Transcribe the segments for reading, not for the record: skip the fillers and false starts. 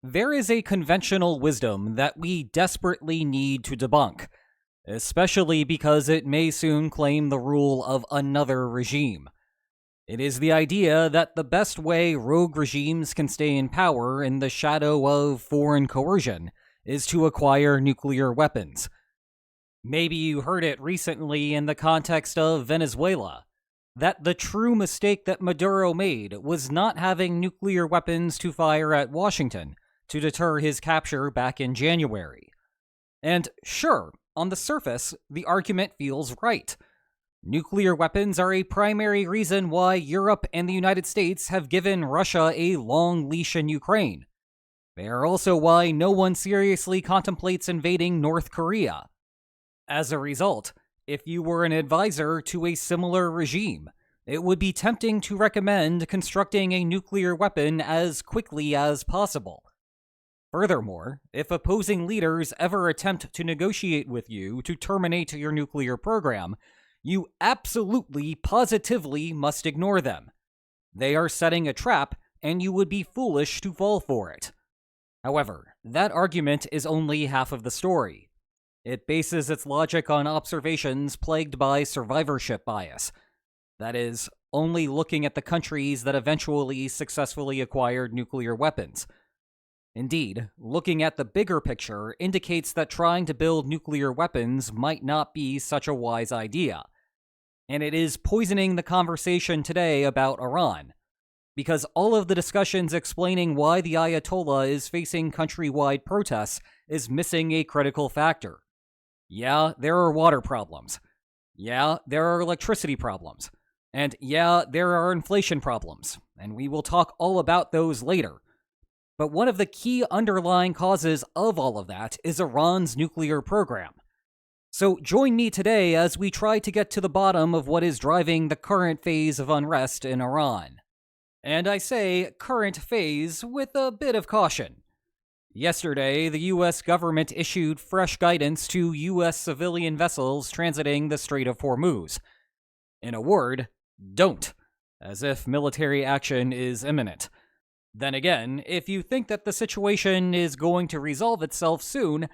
There is a conventional wisdom that we desperately need to debunk, especially because it may soon claim the rule of another regime. It is the idea that the best way rogue regimes can stay in power in the shadow of foreign coercion is to acquire nuclear weapons. Maybe you heard it recently in the context of Venezuela, that the true mistake that Maduro made was not having nuclear weapons to fire at Washington to deter his capture back in January. And sure, on the surface, the argument feels right. Nuclear weapons are a primary reason why Europe and the United States have given Russia a long leash in Ukraine. They are also why no one seriously contemplates invading North Korea. As a result, if you were an advisor to a similar regime, it would be tempting to recommend constructing a nuclear weapon as quickly as possible. Furthermore, if opposing leaders ever attempt to negotiate with you to terminate your nuclear program, you absolutely, positively must ignore them. They are setting a trap, and you would be foolish to fall for it. However, that argument is only half of the story. It bases its logic on observations plagued by survivorship bias. That is, only looking at the countries that eventually successfully acquired nuclear weapons. Indeed, looking at the bigger picture indicates that trying to build nuclear weapons might not be such a wise idea. And it is poisoning the conversation today about Iran, because all of the discussions explaining why the Ayatollah is facing countrywide protests is missing a critical factor. Yeah, there are water problems. Yeah, there are electricity problems. And yeah, there are inflation problems, and we will talk all about those later. But one of the key underlying causes of all of that is Iran's nuclear program. So join me today as we try to get to the bottom of what is driving the current phase of unrest in Iran. And I say current phase with a bit of caution. Yesterday, the US government issued fresh guidance to US civilian vessels transiting the Strait of Hormuz. In a word, don't, as if military action is imminent. Then again, if you think that the situation is going to resolve itself soon,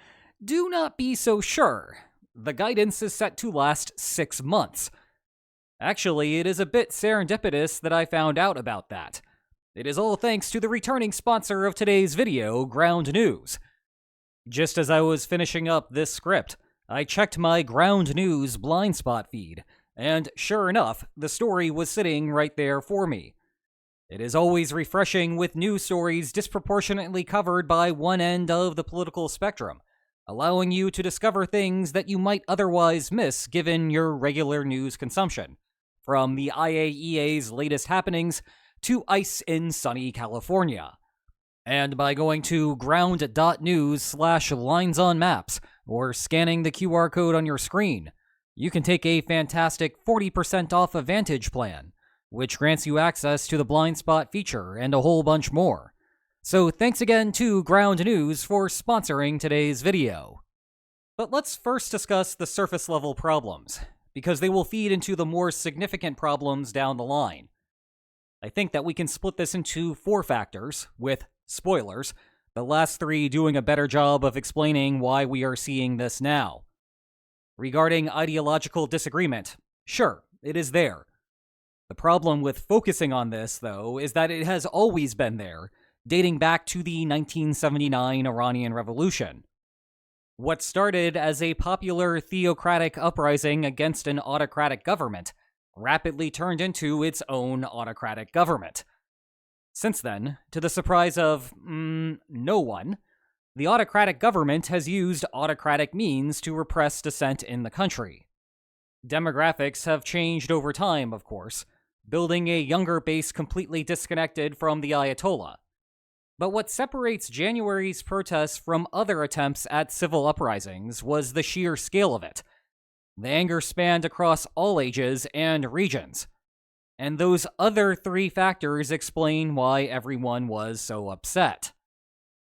do not be so sure. The guidance is set to last 6 months. Actually, it is a bit serendipitous that I found out about that. It is all thanks to the returning sponsor of today's video, Ground News. Just as I was finishing up this script, I checked my Ground News blind spot feed, and sure enough, the story was sitting right there for me. It is always refreshing with news stories disproportionately covered by one end of the political spectrum, allowing you to discover things that you might otherwise miss given your regular news consumption, from the IAEA's latest happenings to ice in sunny California. And by going to ground.news/lines on maps or scanning the QR code on your screen, you can take a fantastic 40% off Advantage plan, which grants you access to the blind spot feature and a whole bunch more. So thanks again to Ground News for sponsoring today's video. But let's first discuss the surface level problems, because they will feed into the more significant problems down the line. I think that we can split this into 4 factors, with spoilers, the last 3 doing a better job of explaining why we are seeing this now. Regarding ideological disagreement, sure, it is there. The problem with focusing on this, though, is that it has always been there, dating back to the 1979 Iranian Revolution. What started as a popular theocratic uprising against an autocratic government rapidly turned into its own autocratic government. Since then, to the surprise of, no one, the autocratic government has used autocratic means to repress dissent in the country. Demographics have changed over time, of course, building a younger base completely disconnected from the Ayatollah. But what separates January's protests from other attempts at civil uprisings was the sheer scale of it. The anger spanned across all ages and regions. And those other 3 factors explain why everyone was so upset.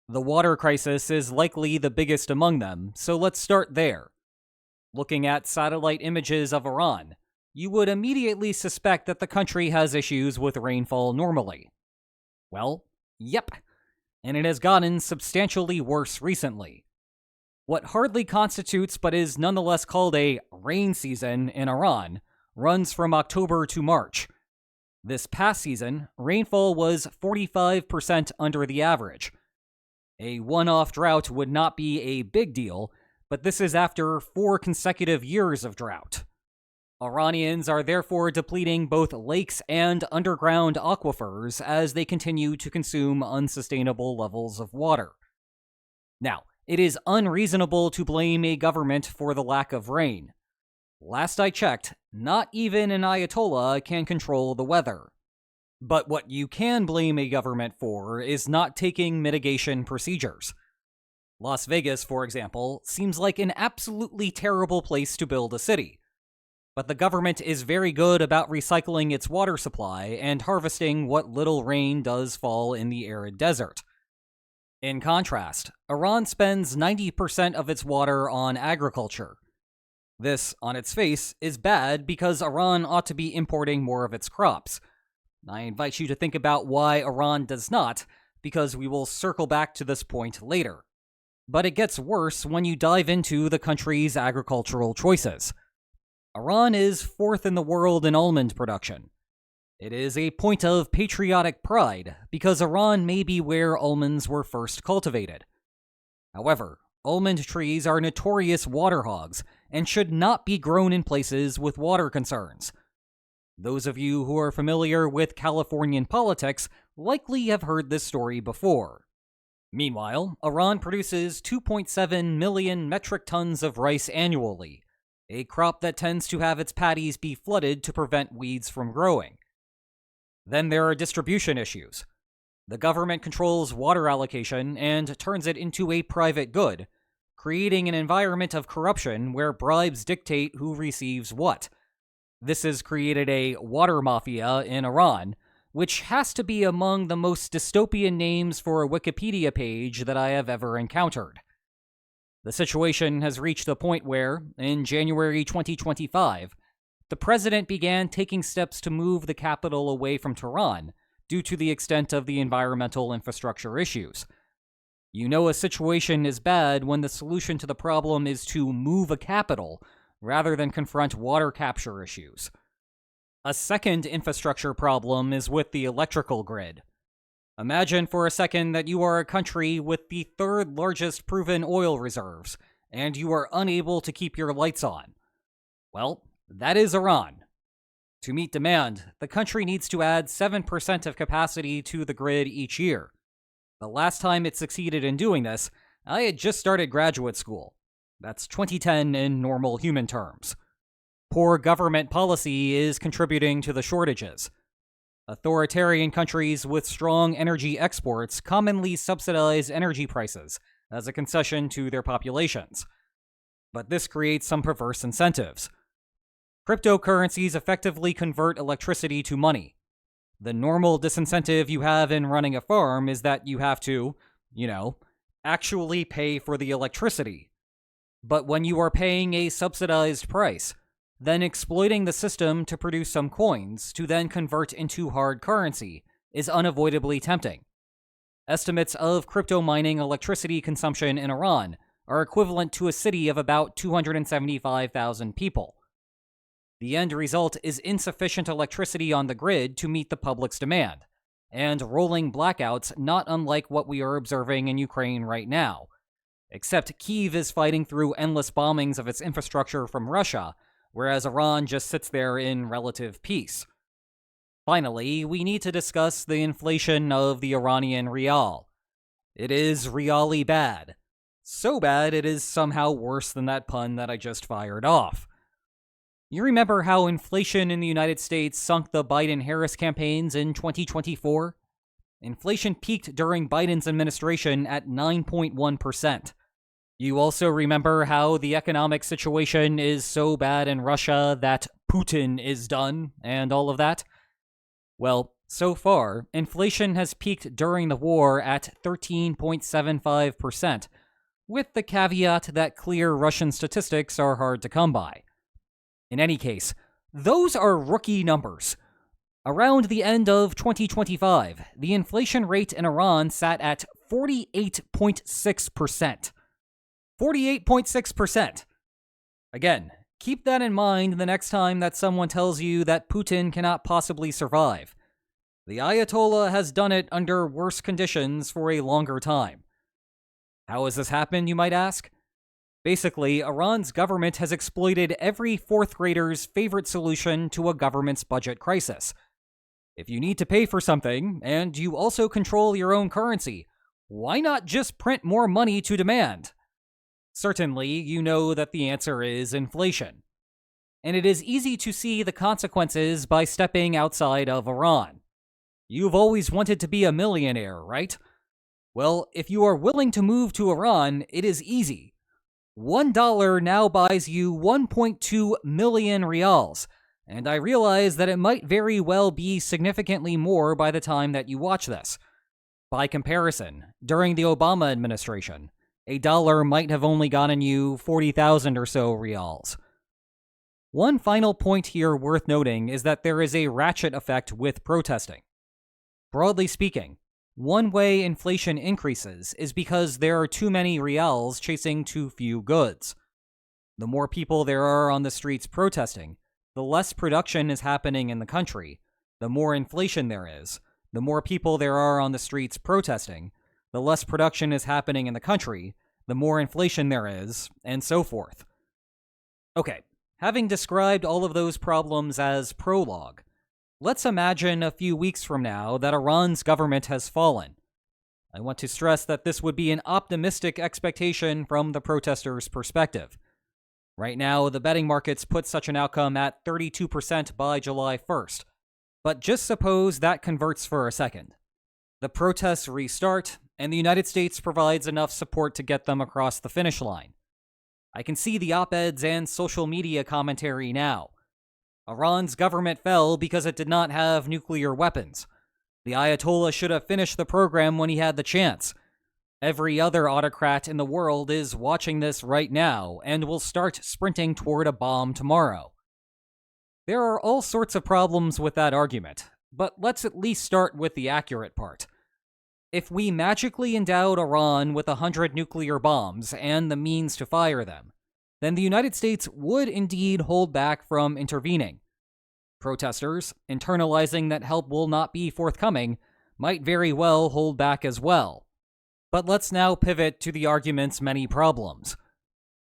The water crisis is likely the biggest among them, so let's start there. Looking at satellite images of Iran, you would immediately suspect that the country has issues with rainfall normally. Well, yep. and it has gotten substantially worse recently. What hardly constitutes but is nonetheless called a rain season in Iran runs from October to March. This past season, rainfall was 45% under the average. A one-off drought would not be a big deal, but this is after 4 consecutive years of drought. Iranians are therefore depleting both lakes and underground aquifers as they continue to consume unsustainable levels of water. Now, it is unreasonable to blame a government for the lack of rain. Last I checked, not even an Ayatollah can control the weather. But what you can blame a government for is not taking mitigation procedures. Las Vegas, for example, seems like an absolutely terrible place to build a city. But the government is very good about recycling its water supply and harvesting what little rain does fall in the arid desert. In contrast, Iran spends 90% of its water on agriculture. This, on its face, is bad because Iran ought to be importing more of its crops. I invite you to think about why Iran does not, because we will circle back to this point later. But it gets worse when you dive into the country's agricultural choices. Iran is 4th in the world in almond production. It is a point of patriotic pride because Iran may be where almonds were first cultivated. However, almond trees are notorious water hogs and should not be grown in places with water concerns. Those of you who are familiar with Californian politics likely have heard this story before. Meanwhile, Iran produces 2.7 million metric tons of rice annually, a crop that tends to have its paddies be flooded to prevent weeds from growing. Then there are distribution issues. The government controls water allocation and turns it into a private good, creating an environment of corruption where bribes dictate who receives what. This has created a water mafia in Iran, which has to be among the most dystopian names for a Wikipedia page that I have ever encountered. The situation has reached the point where, in January 2025, the president began taking steps to move the capital away from Tehran due to the extent of the environmental infrastructure issues. You know a situation is bad when the solution to the problem is to move a capital rather than confront water capture issues. A second infrastructure problem is with the electrical grid. Imagine for a second that you are a country with the 3rd largest proven oil reserves, and you are unable to keep your lights on. Well, that is Iran. To meet demand, the country needs to add 7% of capacity to the grid each year. The last time it succeeded in doing this, I had just started graduate school. That's 2010 in normal human terms. Poor government policy is contributing to the shortages. Authoritarian countries with strong energy exports commonly subsidize energy prices as a concession to their populations. But this creates some perverse incentives. Cryptocurrencies effectively convert electricity to money. The normal disincentive you have in running a farm is that you have to, actually pay for the electricity. But when you are paying a subsidized price, then exploiting the system to produce some coins to then convert into hard currency is unavoidably tempting. Estimates of crypto mining electricity consumption in Iran are equivalent to a city of about 275,000 people. The end result is insufficient electricity on the grid to meet the public's demand, and rolling blackouts not unlike what we are observing in Ukraine right now. Except Kyiv is fighting through endless bombings of its infrastructure from Russia, whereas Iran just sits there in relative peace. Finally, we need to discuss the inflation of the Iranian rial. It is really bad. So bad it is somehow worse than that pun that I just fired off. You remember how inflation in the United States sunk the Biden-Harris campaigns in 2024? Inflation peaked during Biden's administration at 9.1%. You also remember how the economic situation is so bad in Russia that Putin is done, and all of that? Well, so far, inflation has peaked during the war at 13.75%, with the caveat that clear Russian statistics are hard to come by. In any case, those are rookie numbers. Around the end of 2025, the inflation rate in Iran sat at 48.6%. 48.6%. Again, keep that in mind the next time that someone tells you that Putin cannot possibly survive. The Ayatollah has done it under worse conditions for a longer time. How has this happened, you might ask? Basically, Iran's government has exploited every fourth grader's favorite solution to a government's budget crisis. If you need to pay for something, and you also control your own currency, why not just print more money to demand? Certainly, you know that the answer is inflation. And it is easy to see the consequences by stepping outside of Iran. You've always wanted to be a millionaire, right? Well, if you are willing to move to Iran, it is easy. $1 now buys you 1.2 million rials, and I realize that it might very well be significantly more by the time that you watch this. By comparison, during the Obama administration, a dollar might have only gotten you 40,000 or so rials. One final point here worth noting is that there is a ratchet effect with protesting. Broadly speaking, one way inflation increases is because there are too many rials chasing too few goods. The more people there are on the streets protesting, the less production is happening in the country, the more inflation there is. The more people there are on the streets protesting, the less production is happening in the country, the more inflation there is, and so forth. Okay, having described all of those problems as prologue, let's imagine a few weeks from now that Iran's government has fallen. I want to stress that this would be an optimistic expectation from the protesters' perspective. Right now, the betting markets put such an outcome at 32% by July 1st. But just suppose that converts for a second. The protests restart, and the United States provides enough support to get them across the finish line. I can see the op-eds and social media commentary now. Iran's government fell because it did not have nuclear weapons. The Ayatollah should have finished the program when he had the chance. Every other autocrat in the world is watching this right now and will start sprinting toward a bomb tomorrow. There are all sorts of problems with that argument, but let's at least start with the accurate part. If we magically endowed Iran with 100 nuclear bombs and the means to fire them, then the United States would indeed hold back from intervening. Protesters, internalizing that help will not be forthcoming, might very well hold back as well. But let's now pivot to the argument's many problems.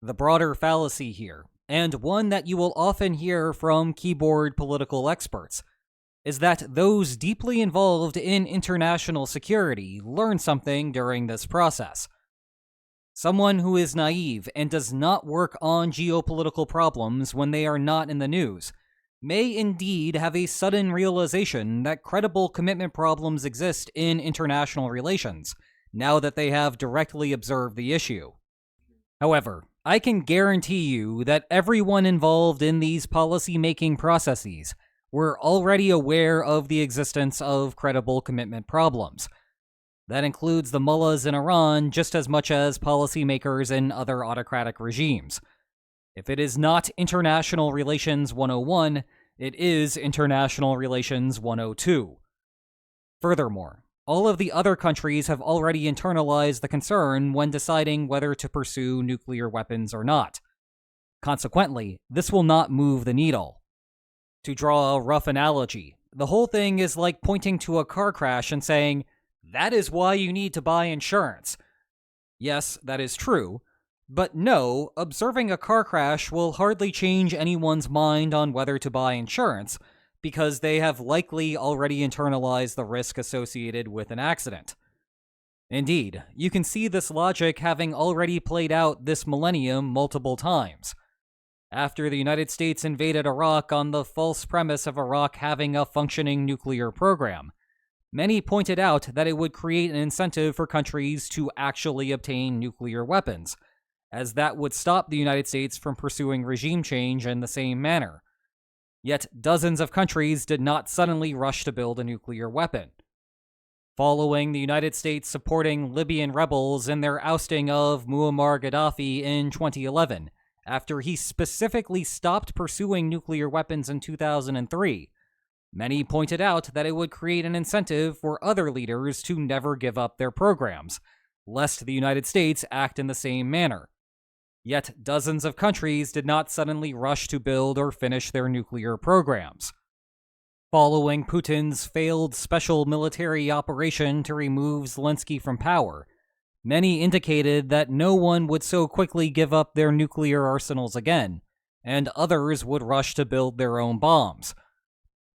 The broader fallacy here, and one that you will often hear from keyboard political experts, is that those deeply involved in international security learn something during this process. Someone who is naive and does not work on geopolitical problems when they are not in the news may indeed have a sudden realization that credible commitment problems exist in international relations, now that they have directly observed the issue. However, I can guarantee you that everyone involved in these policy-making processes were already aware of the existence of credible commitment problems. That includes the mullahs in Iran just as much as policymakers in other autocratic regimes. If it is not International Relations 101, it is International Relations 102. Furthermore, all of the other countries have already internalized the concern when deciding whether to pursue nuclear weapons or not. Consequently, this will not move the needle. To draw a rough analogy, the whole thing is like pointing to a car crash and saying, "That is why you need to buy insurance." Yes, that is true, but no, observing a car crash will hardly change anyone's mind on whether to buy insurance, because they have likely already internalized the risk associated with an accident. Indeed, you can see this logic having already played out this millennium multiple times. After the United States invaded Iraq on the false premise of Iraq having a functioning nuclear program, many pointed out that it would create an incentive for countries to actually obtain nuclear weapons, as that would stop the United States from pursuing regime change in the same manner. Yet dozens of countries did not suddenly rush to build a nuclear weapon. Following the United States supporting Libyan rebels in their ousting of Muammar Gaddafi in 2011, after he specifically stopped pursuing nuclear weapons in 2003, Many pointed out that it would create an incentive for other leaders to never give up their programs, lest the United States act in the same manner. Yet dozens of countries did not suddenly rush to build or finish their nuclear programs. Following Putin's failed special military operation to remove Zelensky from power, many indicated that no one would so quickly give up their nuclear arsenals again, and others would rush to build their own bombs.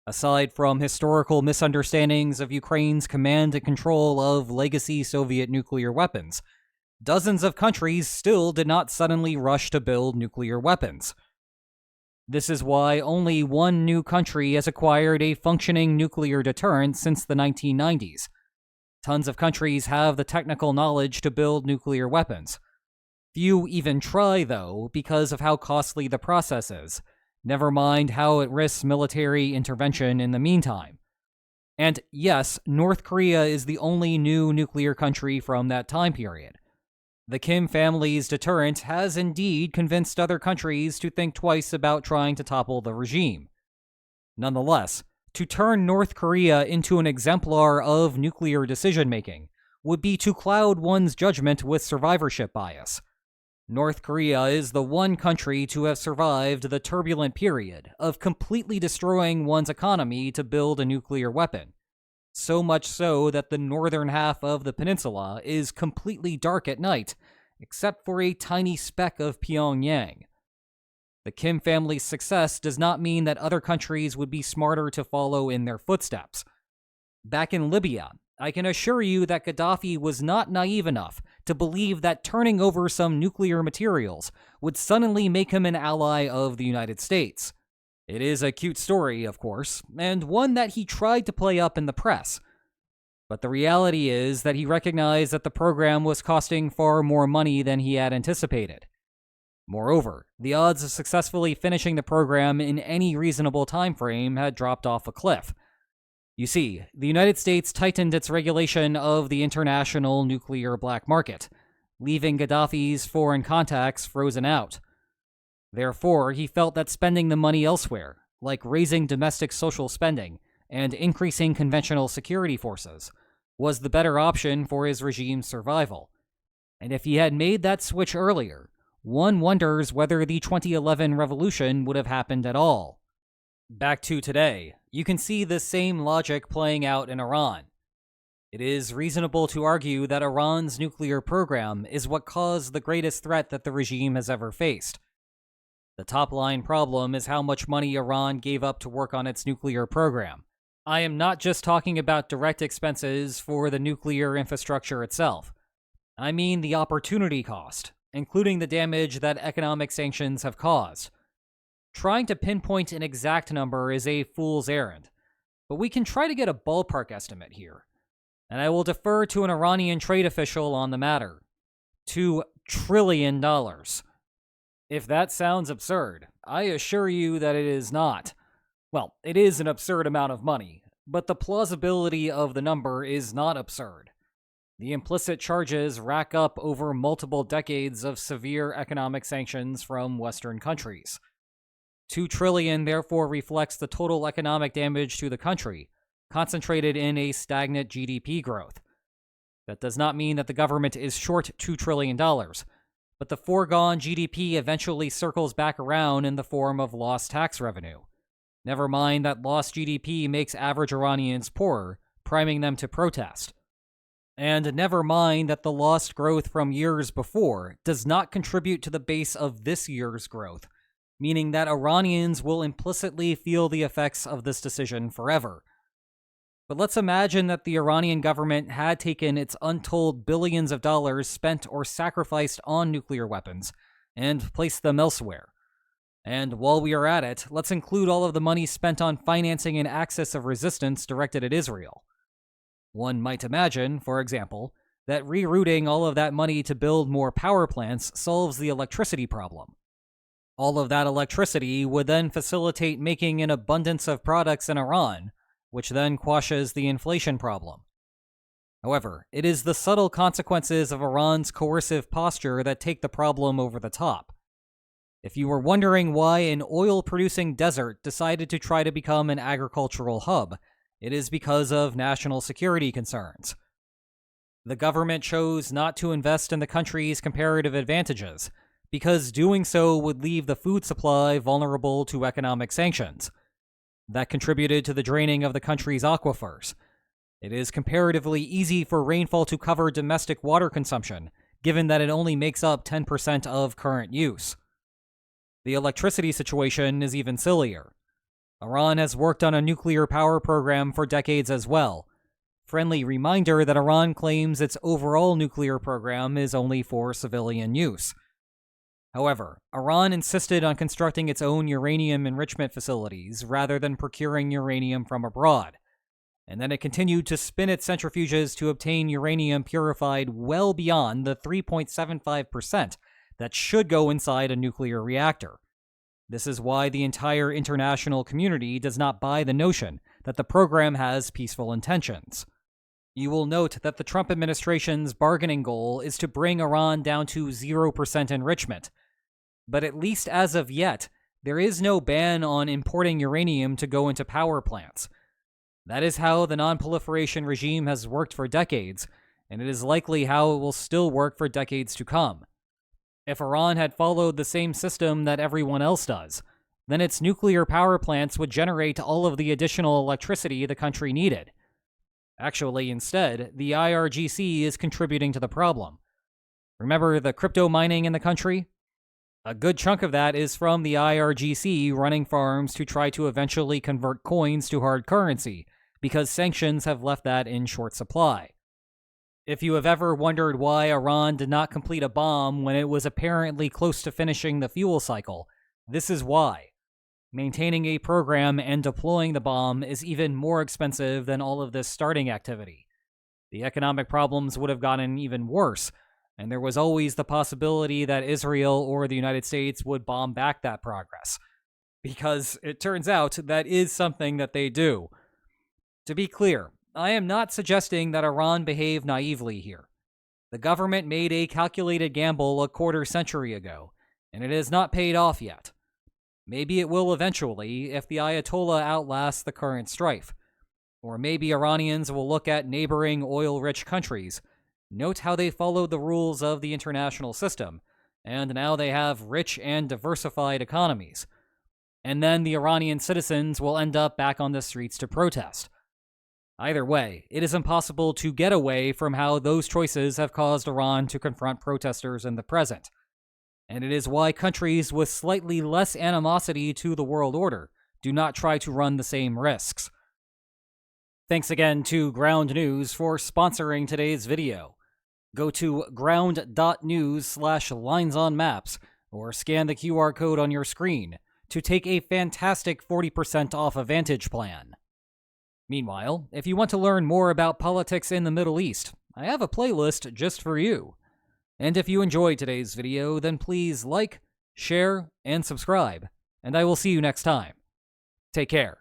Aside from historical misunderstandings of Ukraine's command and control of legacy Soviet nuclear weapons, dozens of countries still did not suddenly rush to build nuclear weapons. This is why only one new country has acquired a functioning nuclear deterrent since the 1990s. Tons of countries have the technical knowledge to build nuclear weapons. Few even try, though, because of how costly the process is, never mind how it risks military intervention in the meantime. And yes, North Korea is the only new nuclear country from that time period. The Kim family's deterrent has indeed convinced other countries to think twice about trying to topple the regime. Nonetheless, to turn North Korea into an exemplar of nuclear decision-making would be to cloud one's judgment with survivorship bias. North Korea is the one country to have survived the turbulent period of completely destroying one's economy to build a nuclear weapon. So much so that the northern half of the peninsula is completely dark at night, except for a tiny speck of Pyongyang. The Kim family's success does not mean that other countries would be smarter to follow in their footsteps. Back in Libya, I can assure you that Gaddafi was not naive enough to believe that turning over some nuclear materials would suddenly make him an ally of the United States. It is a cute story, of course, and one that he tried to play up in the press. But the reality is that he recognized that the program was costing far more money than he had anticipated. Moreover, the odds of successfully finishing the program in any reasonable time frame had dropped off a cliff. You see, the United States tightened its regulation of the international nuclear black market, leaving Gaddafi's foreign contacts frozen out. Therefore, he felt that spending the money elsewhere, like raising domestic social spending and increasing conventional security forces, was the better option for his regime's survival. And if he had made that switch earlier, one wonders whether the 2011 revolution would have happened at all. Back to today, you can see the same logic playing out in Iran. It is reasonable to argue that Iran's nuclear program is what caused the greatest threat that the regime has ever faced. The top-line problem is how much money Iran gave up to work on its nuclear program. I am not just talking about direct expenses for the nuclear infrastructure itself. I mean the opportunity cost, including the damage that economic sanctions have caused. Trying to pinpoint an exact number is a fool's errand, but we can try to get a ballpark estimate here, and I will defer to an Iranian trade official on the matter. $2 trillion. If that sounds absurd, I assure you that it is not. Well, it is an absurd amount of money, but the plausibility of the number is not absurd. The implicit charges rack up over multiple decades of severe economic sanctions from Western countries. $2 trillion therefore reflects the total economic damage to the country, concentrated in a stagnant GDP growth. That does not mean that the government is short $2 trillion, but the foregone GDP eventually circles back around in the form of lost tax revenue. Never mind that lost GDP makes average Iranians poorer, priming them to protest. And never mind that the lost growth from years before does not contribute to the base of this year's growth, meaning that Iranians will implicitly feel the effects of this decision forever. But let's imagine that the Iranian government had taken its untold billions of dollars spent or sacrificed on nuclear weapons and placed them elsewhere. And while we are at it, let's include all of the money spent on financing an axis of resistance directed at Israel. One might imagine, for example, that rerouting all of that money to build more power plants solves the electricity problem. All of that electricity would then facilitate making an abundance of products in Iran, which then quashes the inflation problem. However, it is the subtle consequences of Iran's coercive posture that take the problem over the top. If you were wondering why an oil-producing desert decided to try to become an agricultural hub, it is because of national security concerns. The government chose not to invest in the country's comparative advantages, because doing so would leave the food supply vulnerable to economic sanctions. That contributed to the draining of the country's aquifers. It is comparatively easy for rainfall to cover domestic water consumption, given that it only makes up 10% of current use. The electricity situation is even sillier. Iran has worked on a nuclear power program for decades as well. Friendly reminder that Iran claims its overall nuclear program is only for civilian use. However, Iran insisted on constructing its own uranium enrichment facilities rather than procuring uranium from abroad, and then it continued to spin its centrifuges to obtain uranium purified well beyond the 3.75% that should go inside a nuclear reactor. This is why the entire international community does not buy the notion that the program has peaceful intentions. You will note that the Trump administration's bargaining goal is to bring Iran down to 0% enrichment. But at least as of yet, there is no ban on importing uranium to go into power plants. That is how the non-proliferation regime has worked for decades, and it is likely how it will still work for decades to come. If Iran had followed the same system that everyone else does, then its nuclear power plants would generate all of the additional electricity the country needed. Actually, instead, the IRGC is contributing to the problem. Remember the crypto mining in the country? A good chunk of that is from the IRGC running farms to try to eventually convert coins to hard currency, because sanctions have left that in short supply. If you have ever wondered why Iran did not complete a bomb when it was apparently close to finishing the fuel cycle, this is why. Maintaining a program and deploying the bomb is even more expensive than all of this starting activity. The economic problems would have gotten even worse, and there was always the possibility that Israel or the United States would bomb back that progress. Because it turns out that is something that they do. To be clear, I am not suggesting that Iran behaved naively here. The government made a calculated gamble a quarter century ago, and it has not paid off yet. Maybe it will eventually if the Ayatollah outlasts the current strife. Or maybe Iranians will look at neighboring oil-rich countries, note how they followed the rules of the international system, and now they have rich and diversified economies. And then the Iranian citizens will end up back on the streets to protest. Either way, it is impossible to get away from how those choices have caused Iran to confront protesters in the present. And it is why countries with slightly less animosity to the world order do not try to run the same risks. Thanks again to Ground News for sponsoring today's video. Go to ground.news/linesonmaps or scan the QR code on your screen to take a fantastic 40% off a Vantage plan. Meanwhile, if you want to learn more about politics in the Middle East, I have a playlist just for you. And if you enjoyed today's video, then please like, share, and subscribe, and I will see you next time. Take care.